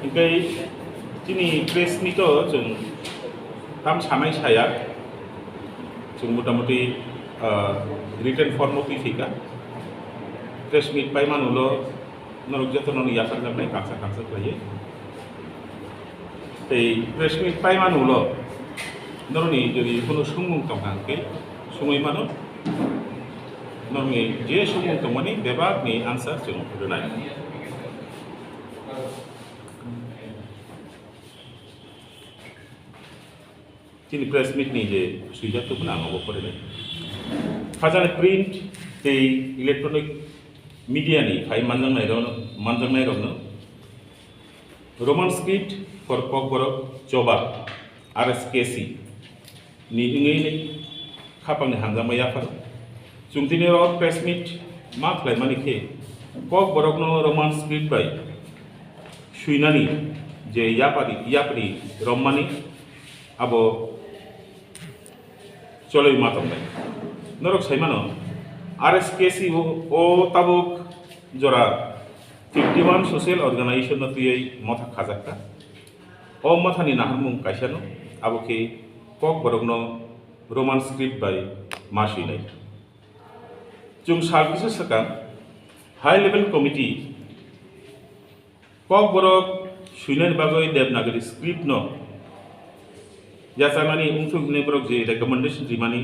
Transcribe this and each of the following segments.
ओमफ्राय दिनै प्रेसनिथ' जों थाम सानाय साया जों मटामटि रिटेन फर्माव फैफैगा प्रेस मिट पाइ मानुल' नरक जतन यासार जाबनाय कांसा कांसा खालायो तै प्रेस मिट पाइ मानुल' नरनि যদি কোনো সুমুং তংহাंखै सुमै मानो नरनि जे सुमुं तंमानि बेबागनि आन्सार जों होनाय दिनै प्रेस मिटनि जे सुइजाबखौबो आंनावबो फरायनाय फाजान प्रिन्ट दै इलेक्ट्रनिक मिडियानि फाइ मानजांनाय रंनो रोमान स्क्रिप्ट फर ककबरक जबा RSKC ni ingay kapang hanggang mayapar जों दिनै प्रेस मिट मा खालामनानै खे कक बरकनो रोमान स्क्रिप्ट बाय सुइनानि जे यापारि रम्मानि आबो चलै मातमनाय नरक साइमानो RSKC ओ ताबुक जरा 51 सोशल अर्गानाइजेशन नतुयै मथा खाजाक्का ओ मथानि नाहरमुं काइसानो आबोके कक बरकनो रोमान स्क्रिप्ट बाय मासिनाय जों सालकिसा सका हाई लेवल कमिटी कक बरक सुइनानि बागै देवनागरी स्क्रिप्ट न यासामानि उंथुक हिने बरक जे रेकमेंडेशन रिमानि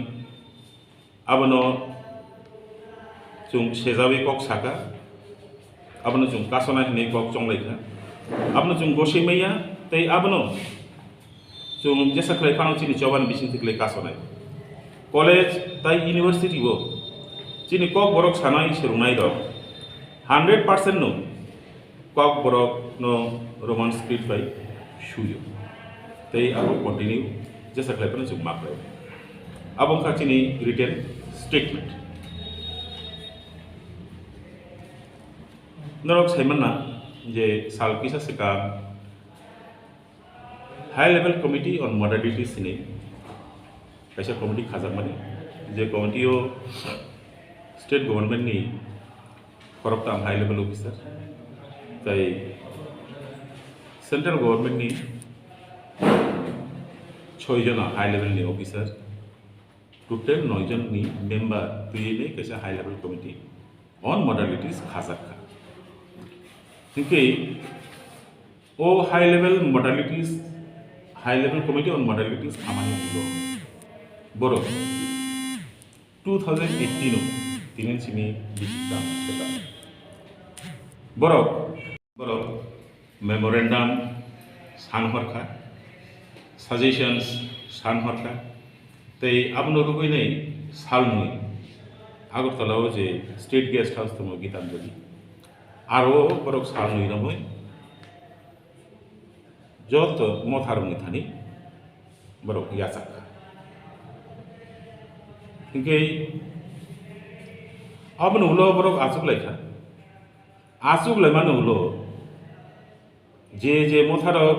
आबनो जों सेजावे कक साका आबनो जों कासना हिने कक चंलाइखा आबनो जों गसेमैया तै आबनो जों जेसा खलै फानोचिनि चौबान बिसिं थिखलै कासनाय कलेज तै यूनिवर्सिटी वो चिनी कक बरक सानाय सेरुंनाय दं 100% नो कक बरक नो रोमान स्क्रिप्ट बाय सुयो तै आबो कन्टिन्यू जेसा खलै जों माखै आबो खाचिनि रिटेन स्टेटमेंट नरक साइमना जे सालकिसा सेका high level committee on modalities ने कैसा कमिटी खाजा माने जे कमिटीओ स्टेट गवर्नमेंट नि खरबताम हाई लेवल ऑफिसर तै सेंट्रल गवर्नमेंट नि 6 जना हाई लेवल नि ऑफिसर टोटल 9 जन नि मेंबर तुयने कैसा high level committee on modalities खाजा खा क्योंकि ओ high level modalities high level committee on modalities खामानि हुलो बरो 2018 तीन सिमी बिसिता सेका बरो मेमोरेंडम सानहरखा सजेशंस सानहरखा तै आबनो रुगैनै सालनुय आगरतलाव जे स्टेट गेस्ट हाउस दङ गीतांजलि आरो बरक सालनुय नमय जत मथारमनि थानि बरक यासाखा क्योंकि अब नुलो बरक आसुगलायखा आसुगलाय मा नुलो जे मथारक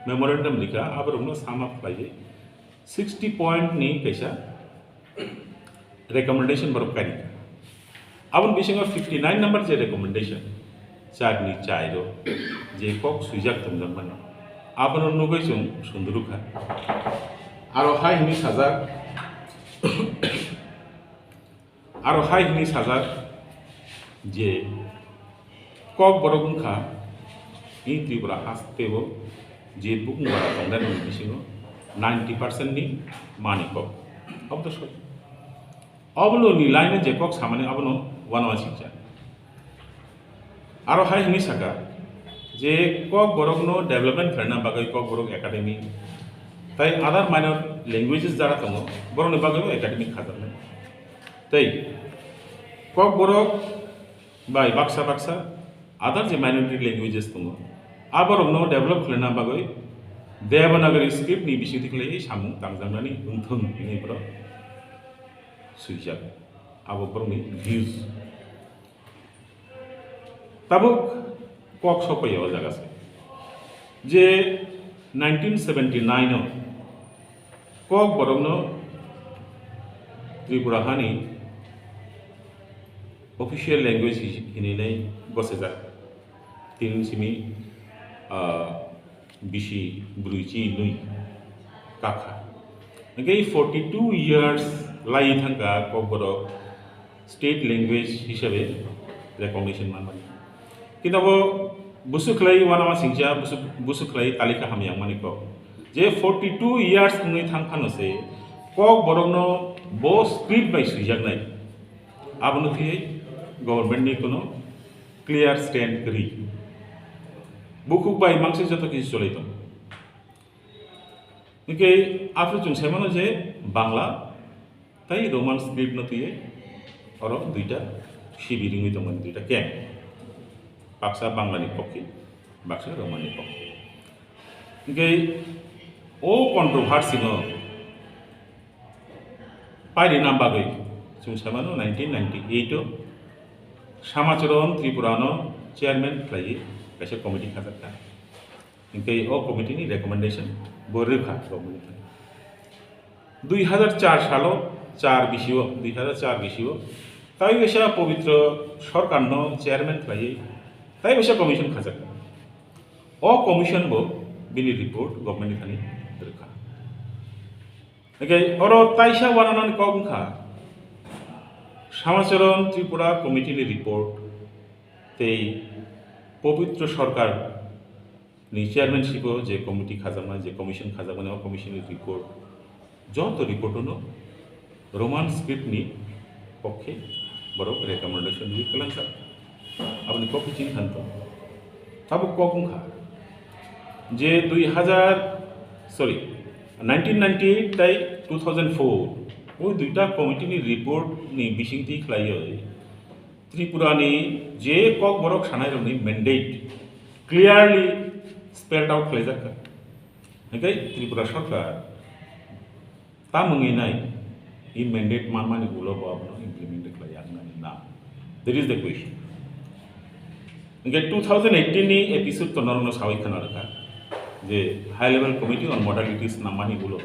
मेमोरेंडम लिखा अब रुनो सामा फलाये 60 पॉइंट नि कैसा रिकमेंडेशन बरक कानि अब बिसिङाव 59 नंबर जे रिकमेंडेशन चारनि चाइरो जे कक सुइजाक तमजन आबनो नुगै जों सुन्दुरुखा आरो हाय हिनि साजाक जे कक बरगुनखा इ त्रिपुरा हास्तेबो जे बुकुंगा तंदानि बिसिङाव 90% नि मानि कक अब तो सय अबलो नि लाइन जे कक सामाने अबनो 116 आरो हाय हिनि साका जे कक बरकनो डेवलपमेंट करना बागै कक बरक एकाडेमी तै अदर माइनर लैंग्वेजेस जारा दङ बरकनि बागै एकाडेमी खाजानाय तै कक बरक बाय बाक्सा अदर जे माइनॉरिटी लैंग्वेजेस दङ आ बरकनो डेवलप करना बागै देवनागरी स्क्रिप्ट नि बिसिथिखलै सामु तांजांनानि उंथों इनिफ्राव सुइजाब आबो बरकनि व्यूज ताबुक कक सफायाव जागासे जे 1979 कक बरकनो त्रिपुरा हानि ऑफिशियल लैंग्वेज हिनै गसेजा तीन Simi bisi bruichi nui kakha ngai 42 years lai thangka kokboro state language hisabe recognition manmani kinabo busuklai wanama singja busuklai talika hamyang mani ko je 42 years ngai thangphano se kok borokno bo script by sujaknai abno thie government ni kono clear stand kri bukuk bai mangse joto kisi cholaito nike after chung semano je bangla tai roman script no thie oro duita shibiri ngi tongman duita kem paksa bangla ni pokki baksa roman ni pokki nike o controversy no পাইরি নাম বাগৈ जों सामानो 1998 सामाचरण त्रिपुरानो chairman खालायो खायसे committee खाजाखा ओमफ्राय अ कमिटिनि रेकमेन्डेशन बोरोखा government 2004 सालो 4 बिसिओ 2004 बिसिओ ताई बेसा पवित्र सरकारनो चेयरमैन खालायो ताई बेसा कमिशन खाजाखा अ कमिशन बो बिनि रिपोर्ट गभर्नमेन्ट खानि दोरखा ओके अरो ताइसा वारानान कमखा सामाचरण त्रिपुरा कमिटिनि रिपोर्ट तेई पवित्र सरकार नि चेयरमैनशिप जे कमिटि खाजामा जे कमिशन खाजामा कमिशननि रिपोर्ट जत रिपोर्टनो रोमान स्क्रिप्ट नि पक्षे बरक रेकमेंडेशन नि कलांसा आपनि कपि चिन खानतो ताबो कमखा जे 1998 ताई 2004 वो दुईटा कमिटिनि रिपोर्ट नि बिसिंथि खालायो त्रिपुरानि जे कक बरक सानायरनि मैंडेट क्लियरली स्पेल्ड आउट खालायजाखा ओमफ्राय त्रिपुरा सरकार ता मंगैनाय इ मैंडेट मानमानि गुलो बाबनो इमप्लीमेंट खालाया होननानै ना दैट इज द क्वेश्चन ओमफ्राय 2018 नि एपिसोड तनरनो सावै खोनारखा जे high level committee on modalities नामानि गुलो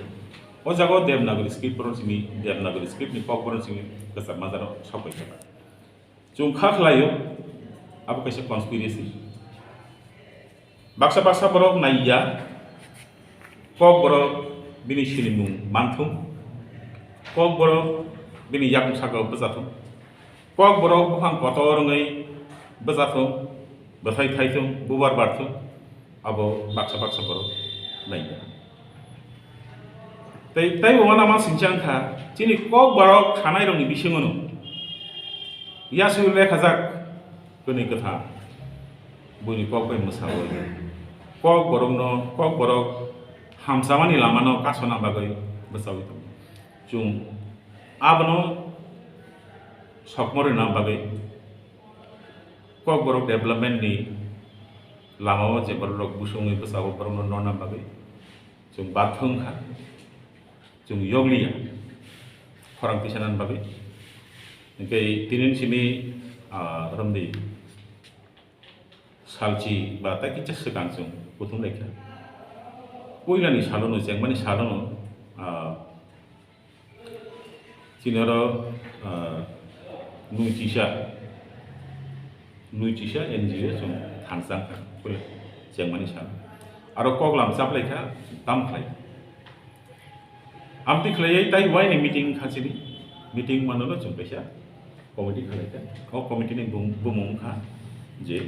ओ जागो देवनागरी स्क्रिप्ट बरनसिनि देवनागरी स्क्रिप्ट नि कक बरनसिनि गसा माजानो सावै थाबा जों खाखलायो अब कैसे कन्स्पिरेसी बाक्सा बाक्सा बरक नाइया कक बरक बिनि सिलिमु मानथुम कक बरक बिनि याकुम सागाव बजाथुम कक बरक बुहां कतरङै बजाथुम बथाय थायथुम बुबार बारथुम अब बाक्सा बाक्सा बरक नाइया तै वना मा सिंचांखा चिनि कक बरक खानाय रंनि बिसिङनो यासु लेखाजाक गनि कथा बुनि कक बाय मोसावो कक बरक हामसामानि लामानो कासना बागै बसावि जों आबनो सकमरे नाम बागै कक बरक डेभलपमेंट नि लामाव जे बरक बुसुङै बसावो बरनो नना बागै जों बाथोंखा जों यगलिया खरां पिसानान बागै ओमफ्राय दिनैसिमनि रमदै सालची बा ताकिचा सिगांजों बुथुमनायखा कयलानि सालनो जेंमानि सालनो चिनर नुइटिसा एनजिओ जों थांसांखा जेंमानि साल आरो कगलाम जाप्लायखा दामख्लाय आमति खलायै ताइ वाइनि मीटिंग खासिनि मीटिंग मानोलो जों पैसा कमिटि खालायखा अ कमिटिनि बुमुंखा जे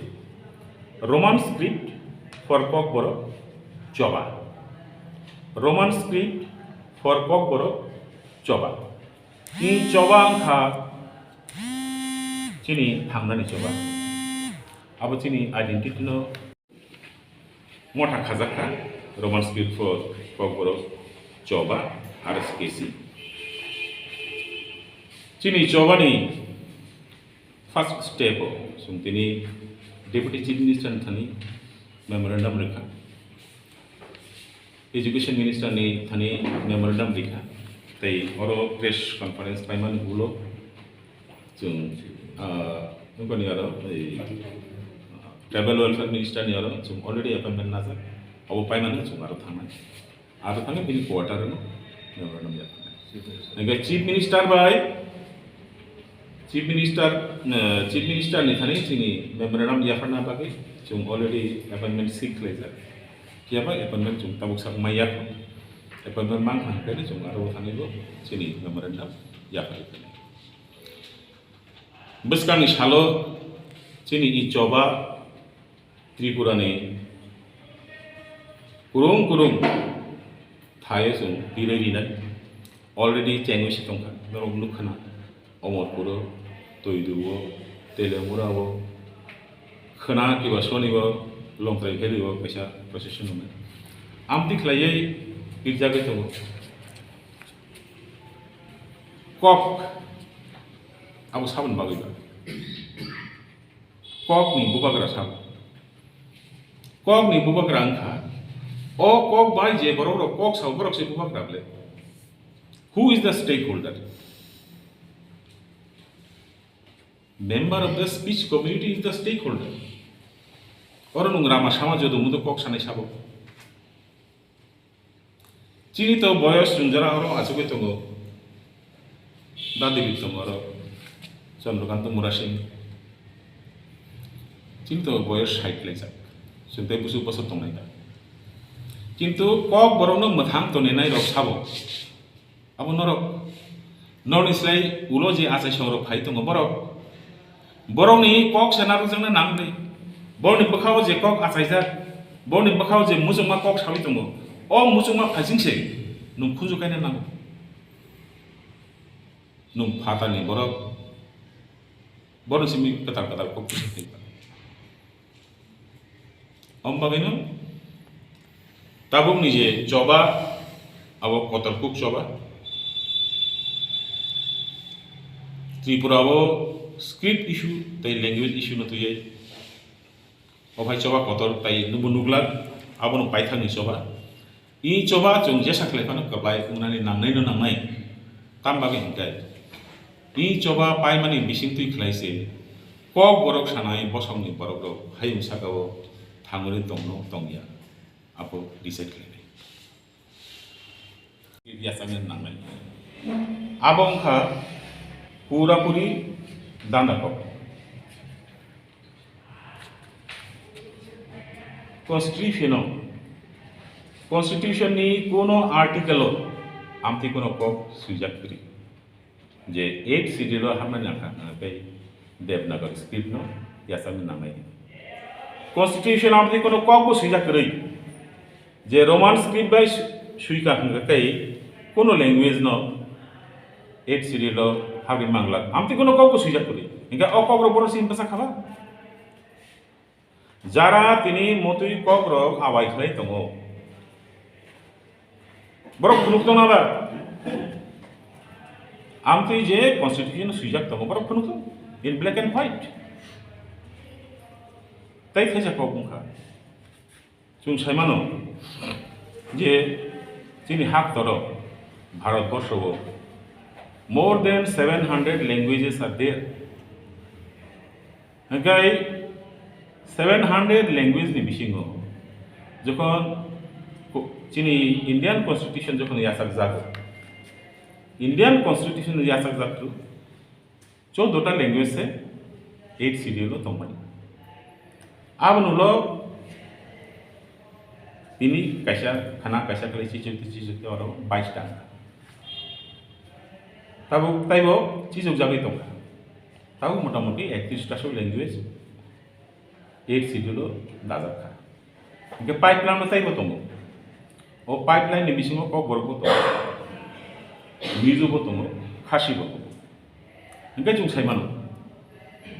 Roman script for Kokborok चबा Roman script for Kokborok चबा इ चबा आंखा चिनि थांनानै चबा अब चिनि आइडेंटिटी नो मोठा खाजाखा Roman script for Kokborok चबा RSKC चिनि चबानि फर्स्ट स्टेप सुंतिनि डेपुटी चीफ मिनिस्टर थानी मेमोरेंडम रेखा एजुकेशन मिनिस्टर नि थानी मेमोरेंडम रेखा तै अरो प्रेस कॉन्फ्रेंस पाइमान गुलो जों नगनि आरो ट्राइबल वेलफेयर मिनिस्टर नि आरो जों अलरेडी अपॉइंटमेंट नाजा अब पाइमान जों आरो थांनाय बिनि क्वार्टर नो मेमोरेंडम जाथाय chief minister by chief minister नि थानी चिनि मेमोरेंडम याफारना बागै जों अलरेडी एपॉइंटमेंट सीख खालामजाक कियाबा एपॉइंटमेंट जों ताबुक sak maya एपॉइंटमेंट मांग हांखायनो जों आरो थानायबो जोंनि मेमोरेंडाम याखालिफोरनि बसकांनि सालो जोंनि इ जबा त्रिपुरानि कुरुं थायो जों बिरायरिनाय अलरेडी चेंगुसि दंखा नरक नुखना अमरपुर तैदुबो तेलेमुराबो खना किबा सनिबो लंथ्राइ भेलिबो पैसा प्रसेसन दङ आमति खलायै गिर्जागै दङ कक आबो साबन बागैबा ककनि बुबाग्रा साबन ककनि बुबाग्रा अंखा ओ कक बाय जे बरोबर कक साव बरोक से बुबाग्राबले who is the stakeholder member of the speech community is the stakeholder और नंग्रामा समाज जो मुदो कक सानै साबो चिनी तो बयस जुंजरा और आजुगे दङ दादिबि दङ और चंद्रकांत मुरासिं चिनी तो बयस 60 लेजाक जोंथाय बुसु बसर दंनाय दा किन्तु कक बरनो मोथां तनेनाय रक साबो अब नरक नरनिस्लाय उलो जे आसाय सौर फाइ दङ बरनि कक सेनार जोंनो नांदै बरनि बखाव जे कक आसायजा बरनि बखाव जे मुजुमा कक सावि दङ अ मुजुमा फाइसिंसे नुं खुजुखायनो नांगौ नुं फातानि बरसिमि कतार कक खुजुखायबा अम्बागैनो ताबुंनि जे जबा अब कतरकुक जबा त्रिपुराबो स्क्रिप्ट इशू तै लैंग्वेज इशू न तुये अभाय चबा कतर तै नुबु नुगला आबनो पाइथांनि चबा इ चबा जों जे साखलायफानो कबाय उनानि नांनाय न नांनाय तामबागे हिंगाय इ चबा पाइमानि बिसिं तुइ खलायसे कक बरक सानाय बसंनि बरक हायुं सागाव थांगुनि दंनो दंगिया आपो डिसाइड खालायनाय यासांनो नांनाय आबंखा पूरापुरी दांडाकप कॉन्स्टिट्यूशन नि कोनो आर्टिकल आमति कोनो कप सुजाकरी जे 8 सीडील हामनाय नाखा बे देवनागरी स्क्रिप्ट नो यासांनो नांनाय कॉन्स्टिट्यूशन आमति कोनो कप सुजाकरी जे रोमान स्क्रिप्ट बाय सुइका हंगकै कोनो लैंग्वेज नो 8 सीडील हाबि मांगला आमति कोनो कप सुजाकरी इनका अ कप रो बरसिम बसा खाबा जारा तिनी मतुई कक रो आवाय खलै दङ बरक खुनुक दङ ना आमति जे कॉन्स्टिट्यूशन सुजाक दङ बरक खुनुक इन ब्लैक एंड व्हाइट तै फैसा कप बुंखा जों सायमानो जे जोंनि हाक दर भारतबर्षआव more than 700 languages are there okay 700 language ni bisingo jokon chini indian constitution jokon yasak jago indian constitution yasak jagtu 14 ta language se 8 schedule tongmani abnulo ini kaisa khana kaisa kali chichuk oro 22 ta ताइबो चिजुक जागै दं ताबो मोटामोटी 31 language 8 सीडील दाजाखा इनके pipeline ताइबो दङ ओ pipeline नि बिसिङाव कक बरबो दङ मिजुबो दङ खासिबो दङ इनके जों सायमानो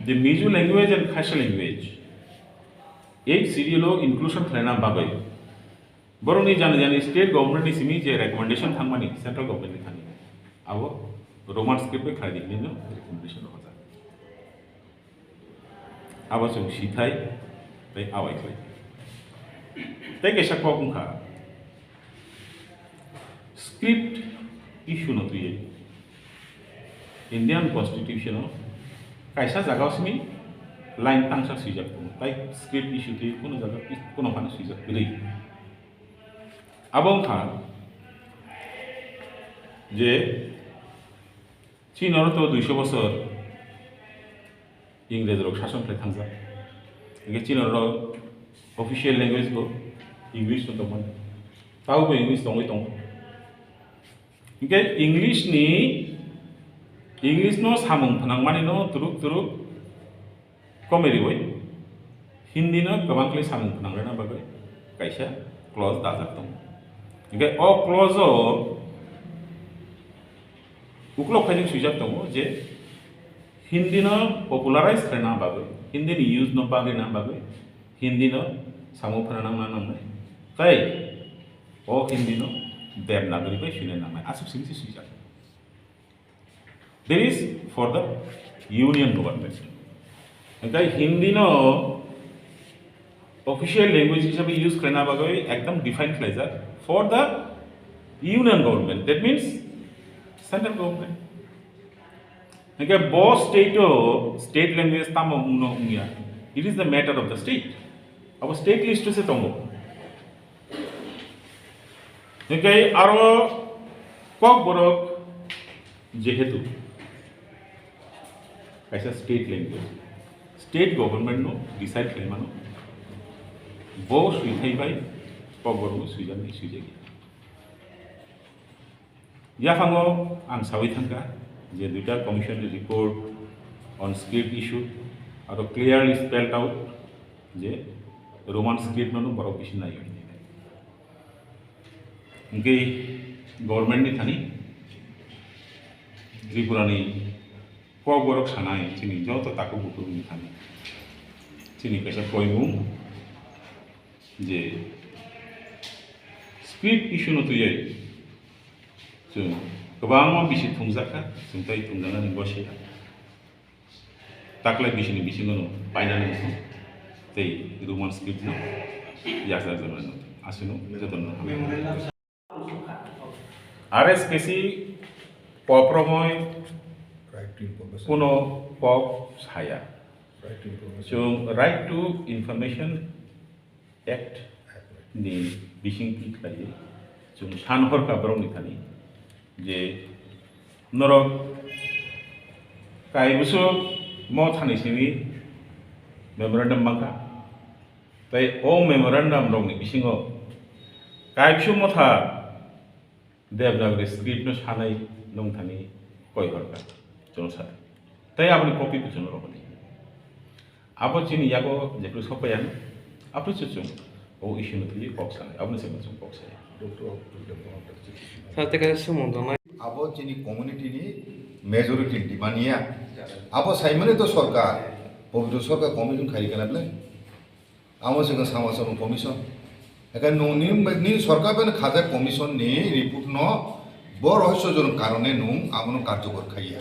द मिजु लैंग्वेज एंड खासी लैंग्वेज 8 सीडील इनक्लूजन खालायना बागै बरनि जानि स्टेट गवर्नमेंट नि सिमि जे रिकमेंडेशन थांमानि सेंट्रल गवर्नमेंट नि थानि आवो रोमान स्क्रिप्ट पे खाली दिखने नो रिकमेंडेशन होता अब जों सिथाय पे आवाय खै तै कैसा कखा स्क्रिप्ट इशू न तुये इंडियन कॉन्स्टिट्यूशन कैसा जगह सिमी लाइन तांसा सुइजाक तै स्क्रिप्ट इशू तुये कोनो जगह कोनो फानो सुइजाक गरै आबंखा जे चीनर तो 200 बছর इंग्रेज रक शासन खालाय थांजा चीनर official language go English no dong tau bo English dong dong okay English no samung phanang mani no turuk comedy boy Hindi no gabang kali samung phanang rena bagai kaisa clause dajak dong okay o clause o uklok khaijing suijak dong je Hindi no popularize rena bagai Hindi ni use no bagai na bagai Hindi no samung phanang nang tai o Hindi no Devanagari by Shune Namai. As of Singh Sija. There is for the union government. Okay, Hindi no official language হিসাবে use করে না বাগৈ একদম defined pleasure for the union government. That means central government. Okay, both state language tamo uno umia. It is the matter of the state. Our state list to se tomo. Okay, aro kok borok jehetu kaisa state language state government no decide klemano bo suithai bai kok borok suijani suijagi ya fango ang sawi thangka je duita commission report on script issue aro clearly spelled out je roman script no borok bishi nai Mungkin government ni thani Tripura ni kok borok sanai sini jauh tu takut buku ni thani sini kaisa koimung je script issue no tu ye so kebang mau bisi thungzaka sungtai thungzana ni boshe taklai bisi ni bisi no paina ni tei roman script no yasa zaman no asino jadon no RSPC popromoy kuno pop saya so right to information act ni bising kiklai so sanhor ka borong ni thani je norok kai busu mo thani sini memorandum bangka tai o memorandum rong ni bisingo kai bisu mo tha Devanagari script no sanai nong thani koi horka jono sa tai apni copy pichon robani apo chini yago jekru sopayan apni chuchung o issue no tuli box sanai apni se machung box sai সাথে কাছে সম্বন্ধ নাই abo chini community ni majority dimania abo saimane to sarkar pobito sarkar commission khai kana ble amo se samasam commission এখানে নি সরকার Ben খাজা commission নি report ন বড় রহস্যজনক কারণে নুম আমন কার্যকর খাইয়া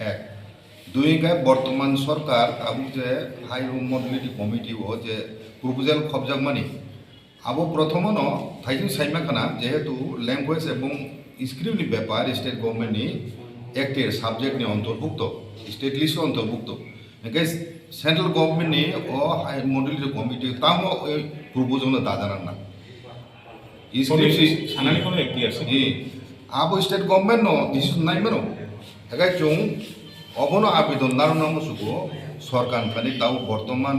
এক দুই গায় বর্তমান সরকার আবু যে হাই মডেলিটি কমিটি ও যে প্রপোজাল খবজাক মানি আবু প্রথম ন থাইজিং সাইমা খানা যেহেতু ল্যাঙ্গুয়েজ এবং স্ক্রিপ্টনি ব্যাপার স্টেট গভর্নমেন্টনি অ্যাক্টের সাবজেক্টনি অন্তর্ভুক্ত স্টেট লিস্ট অন্তর্ভুক্ত একে সেন্ট্রাল গভর্নমেন্টনি ও হাই মডেলিটি কমিটি তামো প্রপোজাল দাদারান না sanani kono ekti ase abo state government no decision nai mano egai chung obono abeদন নারন মুসুকো সরকার খানি তাও বর্তমান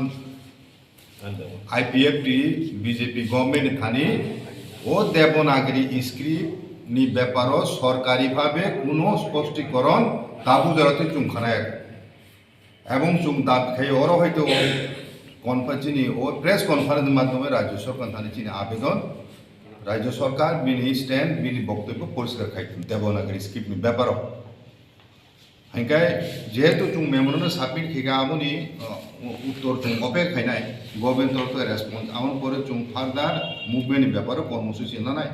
IPFT বিজেপি গভর্নমেন্ট খানি ও দেবনাগরী স্ক্রিপ্ট নি ব্যাপারও সরকারি ভাবে কোনো স্পষ্টীকরণ দাবু জরাতে চুং খানায় এবং চুং দাবি খাই ওর হয়তো কনফারেন্সনি ও প্রেস কনফারেন্সের মাধ্যমে রাজ্য সরকার খানি চিনি আবেদন রাজ্য সরকার বিনি স্ট্যান্ড বিনি বক্তব্য পরিষ্কার খাইতেন দেবনাগরী স্ক্রিপ্ট নি ব্যাপারও হাইকাই যেহেতু চুং মেমোরেন্ডাম সাবমিট খেগা আমনি উত্তর চুং অপেক খাইনাই গভর্নমেন্ট তরফ থেকে রেসপন্স আমন পরে চুং ফার্দার মুভমেন্ট ব্যাপারে কর্মসূচি নানাই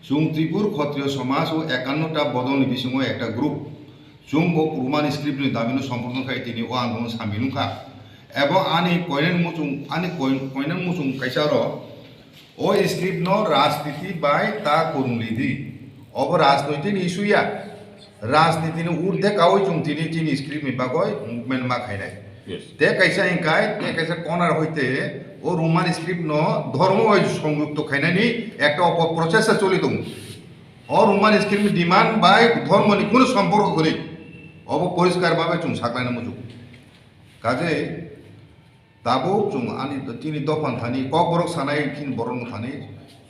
চুং ত্রিপুর ক্ষত্রিয় সমাজ ও 51টা বদল বিসঙ্গ একটা গ্রুপ চুং ও রোমান স্ক্রিপ্ট নি দাবিনো সম্পূর্ণ খাই তিনি ও আন্দোলন সামিলুখা এবং আনি কয়নেন মুচুং কাইসার ও স্ক্রিপ্ট ন রাজনীতি বাই তা করুনলিদি অব রাজনৈতিক ইস্যুয়া রাজনীতি ঊর্ধ্বে কাউই চুং তিনি স্ক্রিপ্ট নিবাগয় মুভমেন্ট মা খাইনাই তে কাইসা ইনকাই তে কাইসা কনার হইতে ও রোমান স্ক্রিপ্ট ন ধর্ম সংযুক্ত খাইনানি একটা অপপ্রচেষ্টা চলিত ও রোমান স্ক্রিপ্ট ডিমান্ড বাই ধর্ম নি কোনো সম্পর্ক করি অব পরিষ্কার ভাবে চুং সাকলাইনা মুজুক কাজে Tabuk chung ani tini dofan thani kok borok sanai kin borong thani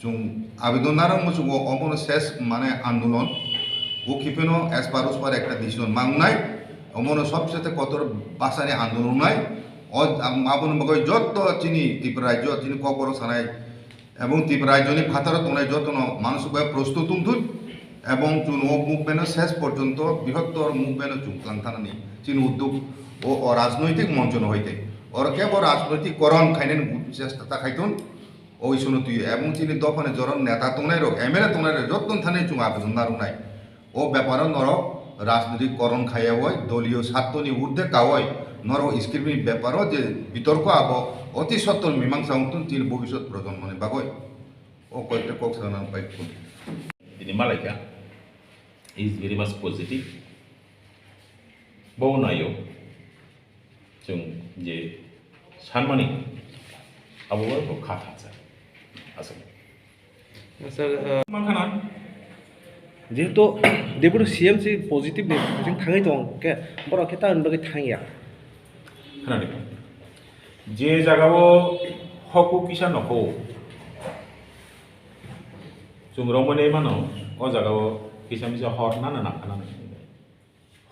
chung abeদন narang muchung omono ses mane andolon ও কিপেনো as par us par একটা decision মাংনাই অমনো সবচেয়ে কতর বাসানি আন্দোলন নাই আবন মগই যত চিনি ত্রিপুরা রাজ্য চিনি কক borok sanai এবং ত্রিপুরা রাজ্যনি ফাতার তনাই যত মানুষ প্রস্তুত তুমথুই এবং চুন ও মুভমেন্ট শেষ পর্যন্ত বৃহত্তর মুভমেন্ট চুংক্লাং থানানি চিন উদ্যোগ ও রাজনৈতিক মঞ্চন হইতে ওর কেবল রাজনৈতিককরণ খাইনেন চেষ্টা খাইতুন ওই শুনো তুই এবং চিনি দফানে জরন নেতা তংনাই রোগ এমএলএ তংনাই যতন থানে চুং আবেদন নারুনাই ও ব্যাপার নর রাজনৈতিককরণ খাইয়া হয় দলীয় স্বার্থনি ঊর্ধ্বে কাওয়াই নর স্ক্রিপ্টনি ব্যাপারও যে বিতর্ক আব অতি সত্তর মীমাংসা উঠুন চিন ভবিষ্যৎ প্রজন্মনি বাগয় ও কয়েকটা কক সানা পাইতুন Ini Malaka is very much positive. Bau nayo, chung je sanmani abo ko khatha cha. Asal. Sir Mangkhanan যেহেতু deputy CM si positive ni jing thangai dong ke borok ke tan bagi thangya khana de. Je jagao hoku kisa noko. Chung romone mano o jagao kisa misa hot nana nakana.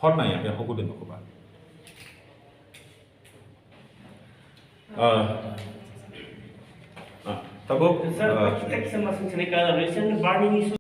Hot na ya hoku den noko ba. Tabo Sir, architects masing sini recent burning issue